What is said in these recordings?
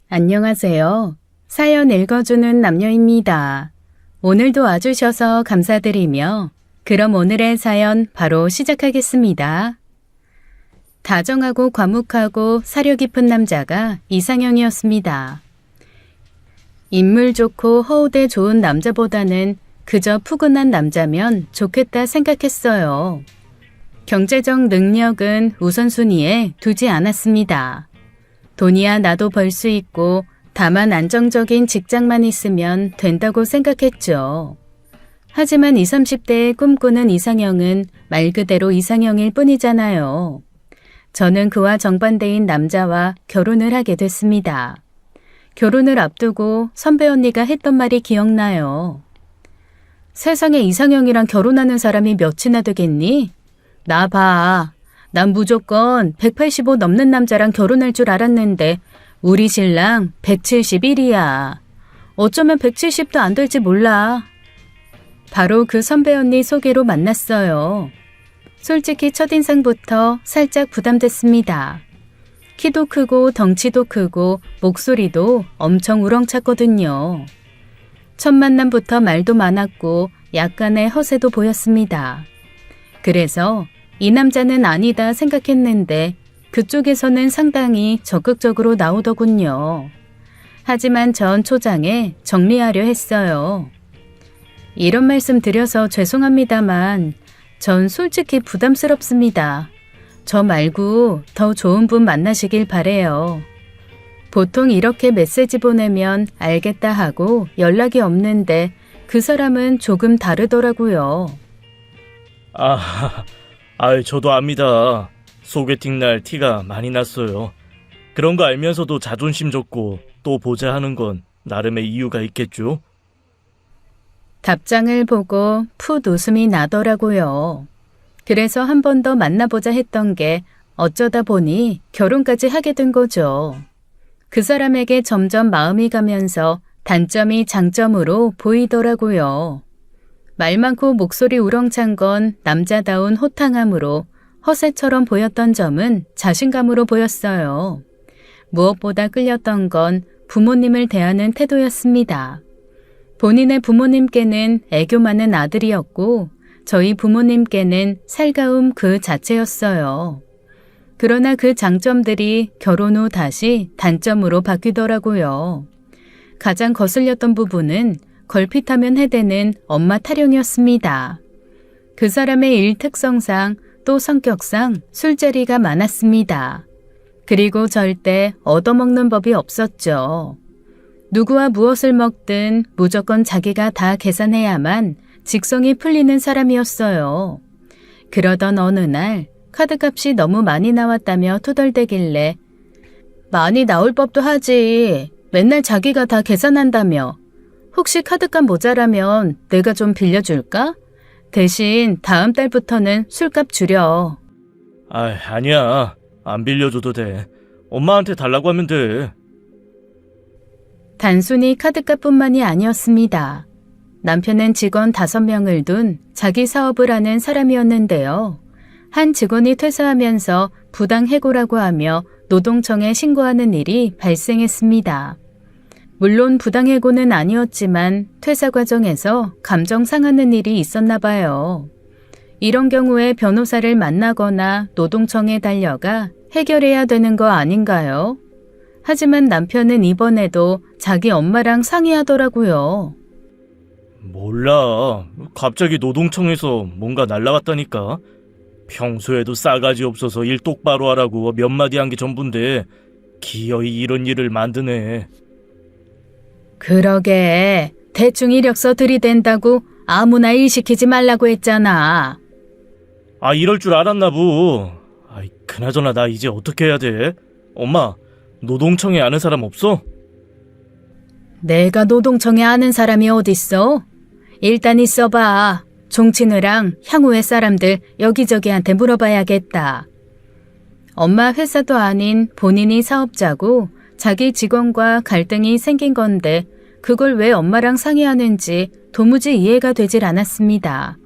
안녕하세요. 사연 읽어주는 남녀입니다. 오늘도 와주셔서 감사드리며 그럼 오늘의 사연 바로 시작하겠습니다. 다정하고 과묵하고 사려 깊은 남자가 이상형이었습니다. 인물 좋고 허우대 좋은 남자보다는 그저 푸근한 남자면 좋겠다 생각했어요. 경제적 능력은 우선순위에 두지 않았습니다. 돈이야 나도 벌 수 있고 다만 안정적인 직장만 있으면 된다고 생각했죠. 하지만 20, 30대에 꿈꾸는 이상형은 말 그대로 이상형일 뿐이잖아요. 저는 그와 정반대인 남자와 결혼을 하게 됐습니다. 결혼을 앞두고 선배 언니가 했던 말이 기억나요. 세상에 이상형이랑 결혼하는 사람이 몇이나 되겠니? 나 봐. 난 무조건 185 넘는 남자랑 결혼할 줄 알았는데 우리 신랑 171이야. 어쩌면 170도 안 될지 몰라. 바로 그 선배 언니 소개로 만났어요. 솔직히 첫인상부터 살짝 부담됐습니다. 키도 크고 덩치도 크고 목소리도 엄청 우렁찼거든요. 첫 만남부터 말도 많았고 약간의 허세도 보였습니다. 그래서 이 남자는 아니다 생각했는데 그쪽에서는 상당히 적극적으로 나오더군요. 하지만 전 초장에 정리하려 했어요. 이런 말씀 드려서 죄송합니다만 전 솔직히 부담스럽습니다. 저 말고 더 좋은 분 만나시길 바래요. 보통 이렇게 메시지 보내면 알겠다 하고 연락이 없는데 그 사람은 조금 다르더라고요. 저도 압니다. 소개팅 날 티가 많이 났어요. 그런 거 알면서도 자존심 줬고 또 보자 하는 건 나름의 이유가 있겠죠? 답장을 보고 풋 웃음이 나더라고요. 그래서 한 번 더 만나보자 했던 게 어쩌다 보니 결혼까지 하게 된 거죠. 그 사람에게 점점 마음이 가면서 단점이 장점으로 보이더라고요. 말 많고 목소리 우렁찬 건 남자다운 호탕함으로 허세처럼 보였던 점은 자신감으로 보였어요. 무엇보다 끌렸던 건 부모님을 대하는 태도였습니다. 본인의 부모님께는 애교 많은 아들이었고 저희 부모님께는 살가움 그 자체였어요. 그러나 그 장점들이 결혼 후 다시 단점으로 바뀌더라고요. 가장 거슬렸던 부분은 걸핏하면 해대는 엄마 타령이었습니다. 그 사람의 일 특성상 또 성격상 술자리가 많았습니다. 그리고 절대 얻어먹는 법이 없었죠. 누구와 무엇을 먹든 무조건 자기가 다 계산해야만 직성이 풀리는 사람이었어요. 그러던 어느 날 카드값이 너무 많이 나왔다며 투덜대길래 많이 나올 법도 하지. 맨날 자기가 다 계산한다며. 혹시 카드값 모자라면 내가 좀 빌려줄까? 대신 다음 달부터는 술값 줄여. 아니야. 안 빌려줘도 돼. 엄마한테 달라고 하면 돼. 단순히 카드값뿐만이 아니었습니다. 남편은 직원 5명을 둔 자기 사업을 하는 사람이었는데요. 한 직원이 퇴사하면서 부당해고라고 하며 노동청에 신고하는 일이 발생했습니다. 물론 부당해고는 아니었지만 퇴사 과정에서 감정 상하는 일이 있었나 봐요. 이런 경우에 변호사를 만나거나 노동청에 달려가 해결해야 되는 거 아닌가요? 하지만 남편은 이번에도 자기 엄마랑 상의하더라고요. 몰라. 갑자기 노동청에서 뭔가 날라갔다니까. 평소에도 싸가지 없어서 일 똑바로 하라고 몇 마디 한 게 전부인데 기어이 이런 일을 만드네. 그러게 대충 이력서 들이댄다고 아무나 일 시키지 말라고 했잖아. 이럴 줄 알았나 보. 그나저나 나 이제 어떻게 해야 돼? 엄마, 노동청에 아는 사람 없어? 내가 노동청에 아는 사람이 어딨어? 일단 있어봐. 종친우랑 향후회 사람들 여기저기한테 물어봐야겠다. 엄마 회사도 아닌 본인이 사업자고 자기 직원과 갈등이 생긴 건데 그걸 왜 엄마랑 상의하는지 도무지 이해가 되질 않았습니다.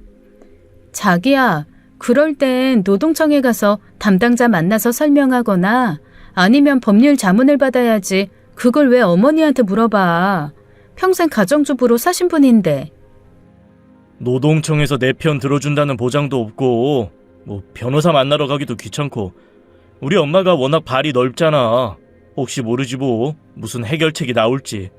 자기야, 그럴 땐 노동청에 가서 담당자 만나서 설명하거나 아니면 법률 자문을 받아야지 그걸 왜 어머니한테 물어봐. 평생 가정주부로 사신 분인데. 노동청에서 내 편 들어준다는 보장도 없고 뭐 변호사 만나러 가기도 귀찮고 우리 엄마가 워낙 발이 넓잖아. 혹시 모르지 뭐 무슨 해결책이 나올지.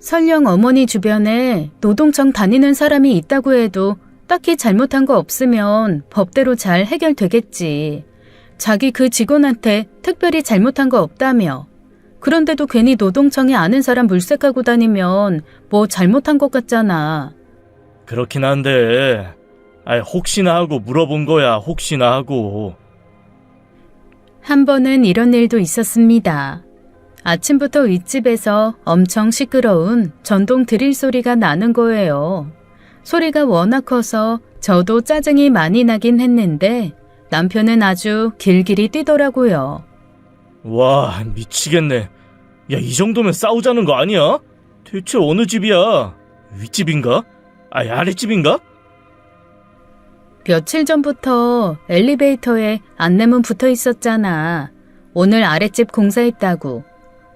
설령 어머니 주변에 노동청 다니는 사람이 있다고 해도 딱히 잘못한 거 없으면 법대로 잘 해결되겠지. 자기 그 직원한테 특별히 잘못한 거 없다며. 그런데도 괜히 노동청에 아는 사람 물색하고 다니면 뭐 잘못한 것 같잖아. 그렇긴 한데 혹시나 하고 물어본 거야. 혹시나 하고. 한 번은 이런 일도 있었습니다. 아침부터 윗집에서 엄청 시끄러운 전동 드릴 소리가 나는 거예요. 소리가 워낙 커서 저도 짜증이 많이 나긴 했는데 남편은 아주 길길이 뛰더라고요. 와, 미치겠네. 야, 이 정도면 싸우자는 거 아니야? 대체 어느 집이야? 윗집인가? 아랫집인가? 며칠 전부터 엘리베이터에 안내문 붙어 있었잖아. 오늘 아랫집 공사했다고.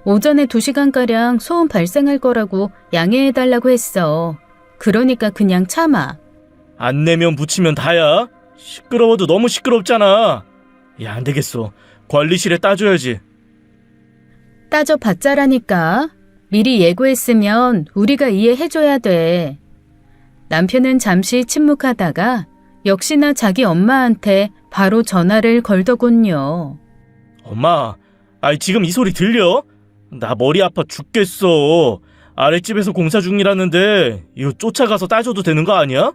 오전에 2시간가량 소음 발생할 거라고 양해해달라고 했어. 그러니까 그냥 참아. 안내면 붙이면 다야? 시끄러워도 너무 시끄럽잖아. 야, 안 되겠어. 관리실에 따줘야지. 따져봤자라니까. 미리 예고했으면 우리가 이해해줘야 돼. 남편은 잠시 침묵하다가 역시나 자기 엄마한테 바로 전화를 걸더군요. 엄마, 지금 이 소리 들려? 나 머리 아파 죽겠어. 아랫집에서 공사 중이라는데 이거 쫓아가서 따져도 되는 거 아니야?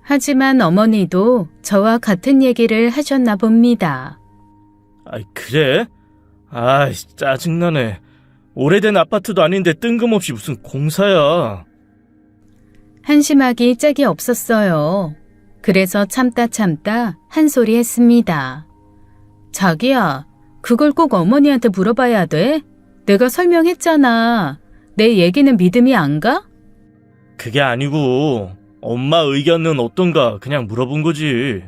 하지만 어머니도 저와 같은 얘기를 하셨나 봅니다. 그래? 짜증나네. 오래된 아파트도 아닌데 뜬금없이 무슨 공사야. 한심하기 짝이 없었어요. 그래서 참다 한 소리 했습니다. 자기야, 그걸 꼭 어머니한테 물어봐야 돼? 내가 설명했잖아. 내 얘기는 믿음이 안 가? 그게 아니고 엄마 의견은 어떤가 그냥 물어본 거지.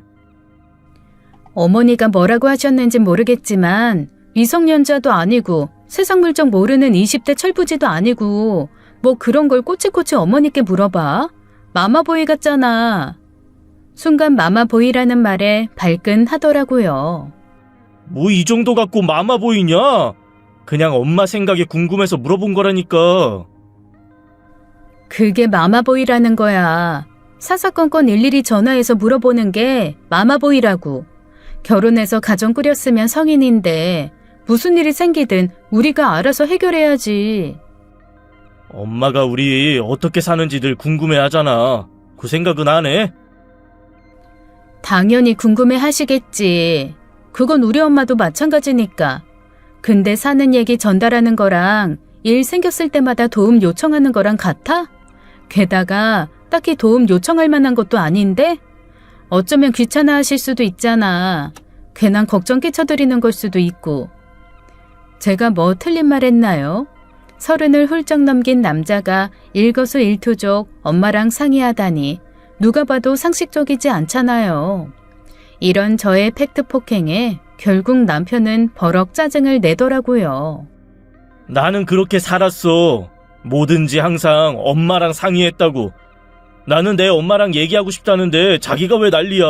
어머니가 뭐라고 하셨는지 모르겠지만 미성년자도 아니고 세상 물정 모르는 20대 철부지도 아니고 뭐 그런 걸 꼬치꼬치 어머니께 물어봐. 마마보이 같잖아. 순간 마마보이라는 말에 발끈하더라고요. 뭐 이 정도 갖고 마마 보이냐? 그냥 엄마 생각이 궁금해서 물어본 거라니까. 그게 마마보이라는 거야. 사사건건 일일이 전화해서 물어보는 게 마마보이라고. 결혼해서 가정 꾸렸으면 성인인데 무슨 일이 생기든 우리가 알아서 해결해야지. 엄마가 우리 어떻게 사는지 늘 궁금해하잖아. 그 생각은 안 해? 당연히 궁금해하시겠지. 그건 우리 엄마도 마찬가지니까. 근데 사는 얘기 전달하는 거랑 일 생겼을 때마다 도움 요청하는 거랑 같아? 게다가 딱히 도움 요청할 만한 것도 아닌데? 어쩌면 귀찮아하실 수도 있잖아. 괜한 걱정 끼쳐드리는 걸 수도 있고. 제가 뭐 틀린 말 했나요? 30을 훌쩍 넘긴 남자가 일거수일투족 엄마랑 상의하다니 누가 봐도 상식적이지 않잖아요. 이런 저의 팩트 폭행에 결국 남편은 버럭 짜증을 내더라고요. 나는 그렇게 살았어. 뭐든지 항상 엄마랑 상의했다고. 나는 내 엄마랑 얘기하고 싶다는데 자기가 왜 난리야.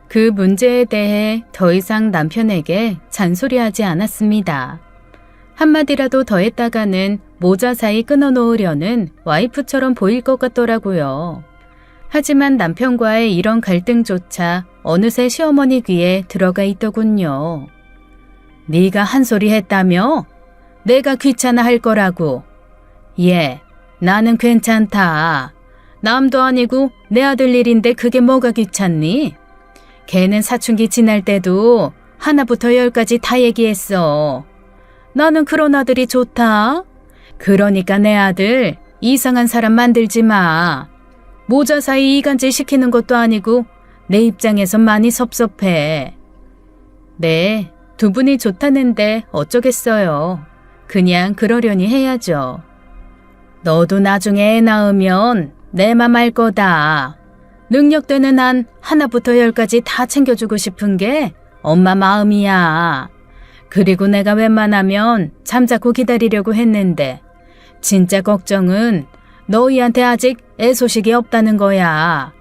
그 문제에 대해 더 이상 남편에게 잔소리하지 않았습니다. 한마디라도 더 했다가는 모자 사이 끊어놓으려는 와이프처럼 보일 것 같더라고요. 하지만 남편과의 이런 갈등조차 어느새 시어머니 귀에 들어가 있더군요. 네가 한 소리 했다며? 내가 귀찮아 할 거라고. 예, 나는 괜찮다. 남도 아니고 내 아들 일인데 그게 뭐가 귀찮니? 걔는 사춘기 지날 때도 하나부터 10까지 다 얘기했어. 나는 그런 아들이 좋다. 그러니까 내 아들 이상한 사람 만들지 마. 모자 사이 이간질 시키는 것도 아니고 내 입장에서 많이 섭섭해. 네, 두 분이 좋다는데 어쩌겠어요. 그냥 그러려니 해야죠. 너도 나중에 애 낳으면 내 맘 알 거다. 능력되는 한 하나부터 10까지 다 챙겨주고 싶은 게 엄마 마음이야. 그리고 내가 웬만하면 잠자코 기다리려고 했는데 진짜 걱정은 너희한테 아직 애 소식이 없다는 거야.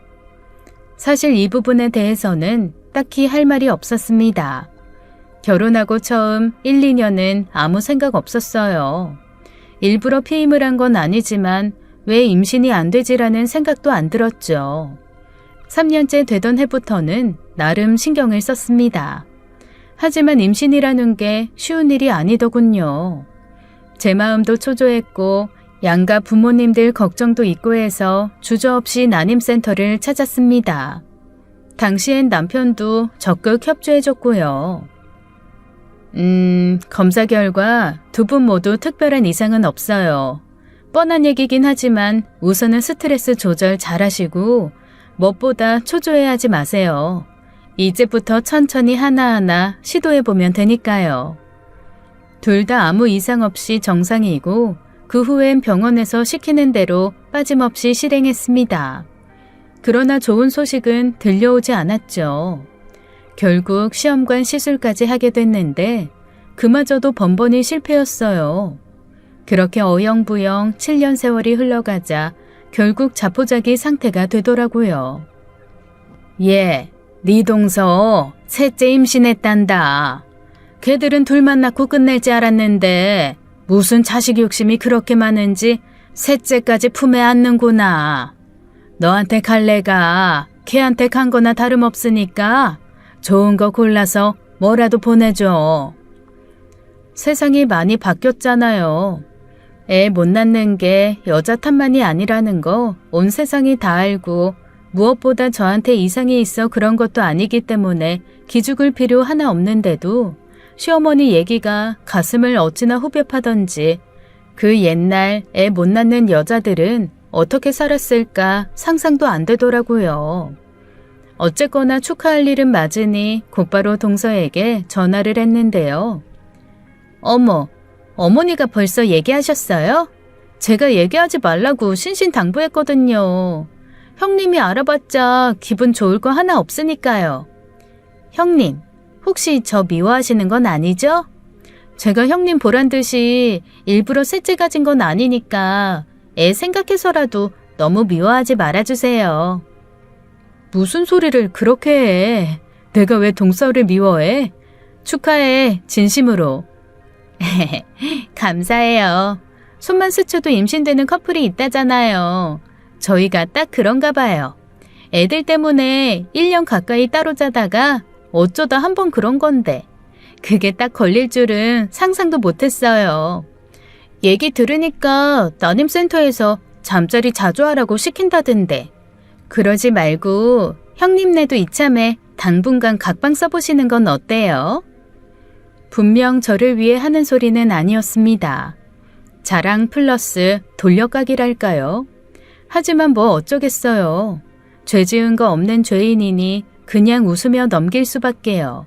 사실 이 부분에 대해서는 딱히 할 말이 없었습니다. 결혼하고 처음 1, 2년은 아무 생각 없었어요. 일부러 피임을 한 건 아니지만 왜 임신이 안 되지라는 생각도 안 들었죠. 3년째 되던 해부터는 나름 신경을 썼습니다. 하지만 임신이라는 게 쉬운 일이 아니더군요. 제 마음도 초조했고 양가 부모님들 걱정도 있고 해서 주저없이 난임센터를 찾았습니다. 당시엔 남편도 적극 협조해줬고요. 검사 결과 두 분 모두 특별한 이상은 없어요. 뻔한 얘기긴 하지만 우선은 스트레스 조절 잘하시고 무엇보다 초조해하지 마세요. 이제부터 천천히 하나하나 시도해보면 되니까요. 둘 다 아무 이상 없이 정상이고 그 후엔 병원에서 시키는 대로 빠짐없이 실행했습니다. 그러나 좋은 소식은 들려오지 않았죠. 결국 시험관 시술까지 하게 됐는데 그마저도 번번이 실패였어요. 그렇게 어영부영 7년 세월이 흘러가자 결국 자포자기 상태가 되더라고요. 네 동서 셋째 임신했단다. 걔들은 둘만 낳고 끝낼 줄 알았는데 무슨 자식 욕심이 그렇게 많은지 셋째까지 품에 안는구나. 너한테 갈래가 걔한테 간 거나 다름없으니까 좋은 거 골라서 뭐라도 보내줘. 세상이 많이 바뀌었잖아요. 애 못 낳는 게 여자 탓만이 아니라는 거 온 세상이 다 알고 무엇보다 저한테 이상이 있어 그런 것도 아니기 때문에 기죽을 필요 하나 없는데도 시어머니 얘기가 가슴을 어찌나 후벼 파던지 그 옛날 애 못 낳는 여자들은 어떻게 살았을까 상상도 안 되더라고요. 어쨌거나 축하할 일은 맞으니 곧바로 동서에게 전화를 했는데요. 어머, 어머니가 벌써 얘기하셨어요? 제가 얘기하지 말라고 신신당부했거든요. 형님이 알아봤자 기분 좋을 거 하나 없으니까요. 형님, 혹시 저 미워하시는 건 아니죠? 제가 형님 보란 듯이 일부러 셋째 가진 건 아니니까 애 생각해서라도 너무 미워하지 말아주세요. 무슨 소리를 그렇게 해. 내가 왜 동서를 미워해? 축하해, 진심으로. 감사해요. 손만 스쳐도 임신되는 커플이 있다잖아요. 저희가 딱 그런가 봐요. 애들 때문에 1년 가까이 따로 자다가 어쩌다 한 번 그런 건데 그게 딱 걸릴 줄은 상상도 못했어요. 얘기 들으니까 난임센터에서 잠자리 자주 하라고 시킨다던데 그러지 말고 형님네도 이참에 당분간 각방 써보시는 건 어때요? 분명 저를 위해 하는 소리는 아니었습니다. 자랑 플러스 돌려가기랄까요? 하지만 뭐 어쩌겠어요. 죄 지은 거 없는 죄인이니 그냥 웃으며 넘길 수밖에요.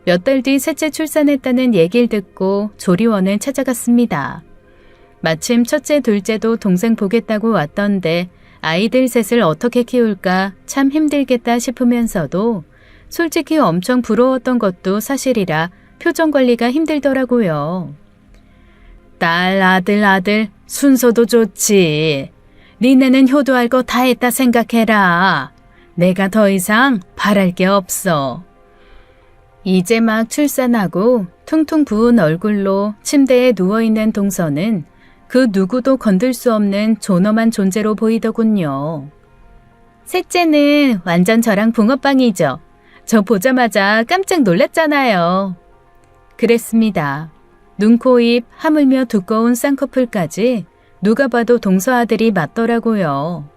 몇 달 뒤 셋째 출산했다는 얘기를 듣고 조리원을 찾아갔습니다. 마침 첫째, 둘째도 동생 보겠다고 왔던데 아이들 셋을 어떻게 키울까 참 힘들겠다 싶으면서도 솔직히 엄청 부러웠던 것도 사실이라 표정 관리가 힘들더라고요. 딸, 아들 순서도 좋지. 니네는 효도할 거 다 했다 생각해라. 내가 더 이상 바랄 게 없어. 이제 막 출산하고 퉁퉁 부은 얼굴로 침대에 누워있는 동서는 그 누구도 건들 수 없는 존엄한 존재로 보이더군요. 셋째는 완전 저랑 붕어빵이죠. 저 보자마자 깜짝 놀랐잖아요. 그랬습니다. 눈, 코, 입 하물며 두꺼운 쌍꺼풀까지 누가 봐도 동서 아들이 맞더라고요.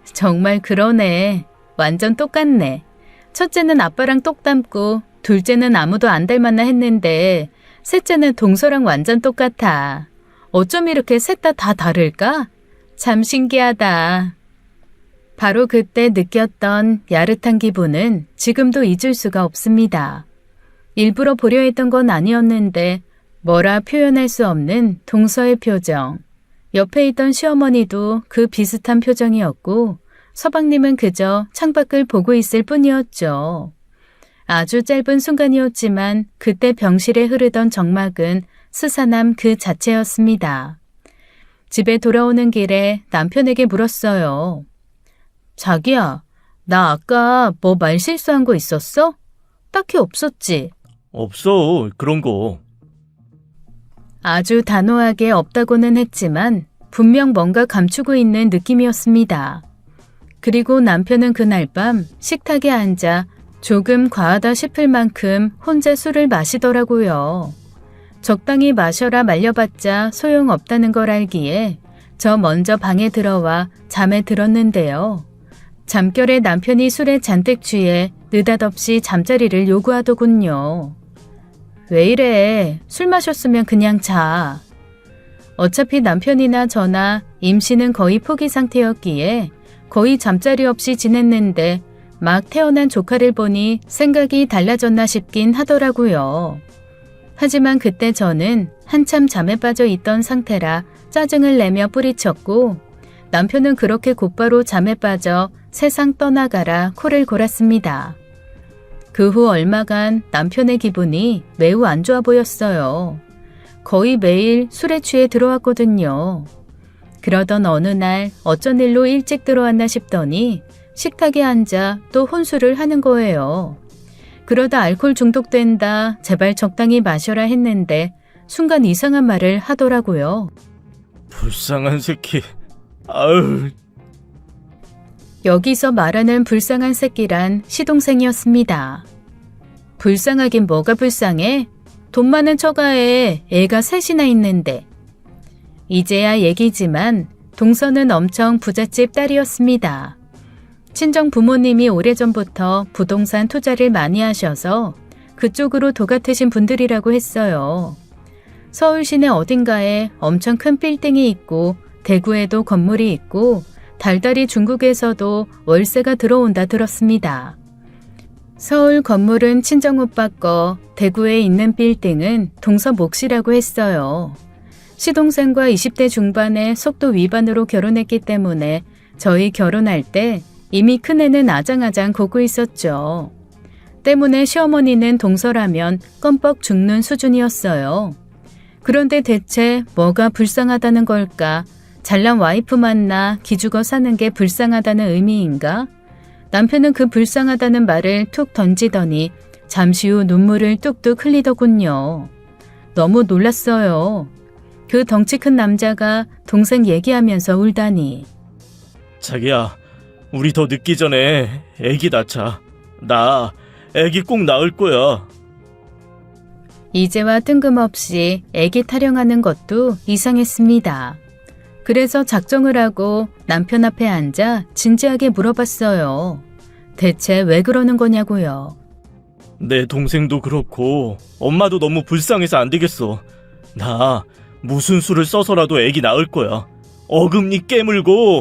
정말 그러네. 완전 똑같네. 첫째는 아빠랑 똑 닮고 둘째는 아무도 안 닮았나 했는데 셋째는 동서랑 완전 똑같아. 어쩜 이렇게 셋 다 다를까? 참 신기하다. 바로 그때 느꼈던 야릇한 기분은 지금도 잊을 수가 없습니다. 일부러 보려 했던 건 아니었는데 뭐라 표현할 수 없는 동서의 표정. 옆에 있던 시어머니도 그 비슷한 표정이었고 서방님은 그저 창밖을 보고 있을 뿐이었죠. 아주 짧은 순간이었지만 그때 병실에 흐르던 정막은 스산함 그 자체였습니다. 집에 돌아오는 길에 남편에게 물었어요. 자기야, 나 아까 뭐 말 실수한 거 있었어? 딱히 없었지? 없어, 그런 거. 아주 단호하게 없다고는 했지만 분명 뭔가 감추고 있는 느낌이었습니다. 그리고 남편은 그날 밤 식탁에 앉아 조금 과하다 싶을 만큼 혼자 술을 마시더라고요. 적당히 마셔라 말려봤자 소용없다는 걸 알기에 저 먼저 방에 들어와 잠에 들었는데요. 잠결에 남편이 술에 잔뜩 취해 느닷없이 잠자리를 요구하더군요. 왜 이래? 술 마셨으면 그냥 자. 어차피 남편이나 저나 임신은 거의 포기 상태였기에 거의 잠자리 없이 지냈는데 막 태어난 조카를 보니 생각이 달라졌나 싶긴 하더라고요. 하지만 그때 저는 한참 잠에 빠져 있던 상태라 짜증을 내며 뿌리쳤고 남편은 그렇게 곧바로 잠에 빠져 세상 떠나가라 코를 골았습니다. 그 후 얼마간 남편의 기분이 매우 안 좋아 보였어요. 거의 매일 술에 취해 들어왔거든요. 그러던 어느 날 어쩐 일로 일찍 들어왔나 싶더니 식탁에 앉아 또 혼술을 하는 거예요. 그러다 알코올 중독된다, 제발 적당히 마셔라 했는데 순간 이상한 말을 하더라고요. 불쌍한 새끼. 아유. 여기서 말하는 불쌍한 새끼란 시동생이었습니다. 불쌍하긴 뭐가 불쌍해? 돈 많은 처가에 애가 셋이나 있는데. 이제야 얘기지만 동서는 엄청 부잣집 딸이었습니다. 친정 부모님이 오래전부터 부동산 투자를 많이 하셔서 그쪽으로 도 같으신 분들이라고 했어요. 서울 시내 어딘가에 엄청 큰 빌딩이 있고 대구에도 건물이 있고 달달이 중국에서도 월세가 들어온다 들었습니다. 서울 건물은 친정오빠 거, 대구에 있는 빌딩은 동서 몫이라고 했어요. 시동생과 20대 중반에 속도 위반으로 결혼했기 때문에 저희 결혼할 때 이미 큰애는 아장아장 걷고 있었죠. 때문에 시어머니는 동서라면 껌뻑 죽는 수준이었어요. 그런데 대체 뭐가 불쌍하다는 걸까? 잘난 와이프 만나 기죽어 사는 게 불쌍하다는 의미인가? 남편은 그 불쌍하다는 말을 툭 던지더니 잠시 후 눈물을 뚝뚝 흘리더군요. 너무 놀랐어요. 그 덩치 큰 남자가 동생 얘기하면서 울다니. 자기야, 우리 더 늦기 전에 애기 낳자. 나 애기 꼭 낳을 거야. 이제와 뜬금없이 애기 타령하는 것도 이상했습니다. 그래서 작정을 하고 남편 앞에 앉아 진지하게 물어봤어요. 대체 왜 그러는 거냐고요. 내 동생도 그렇고 엄마도 너무 불쌍해서 안 되겠어. 나 무슨 수를 써서라도 애기 낳을 거야. 어금니 깨물고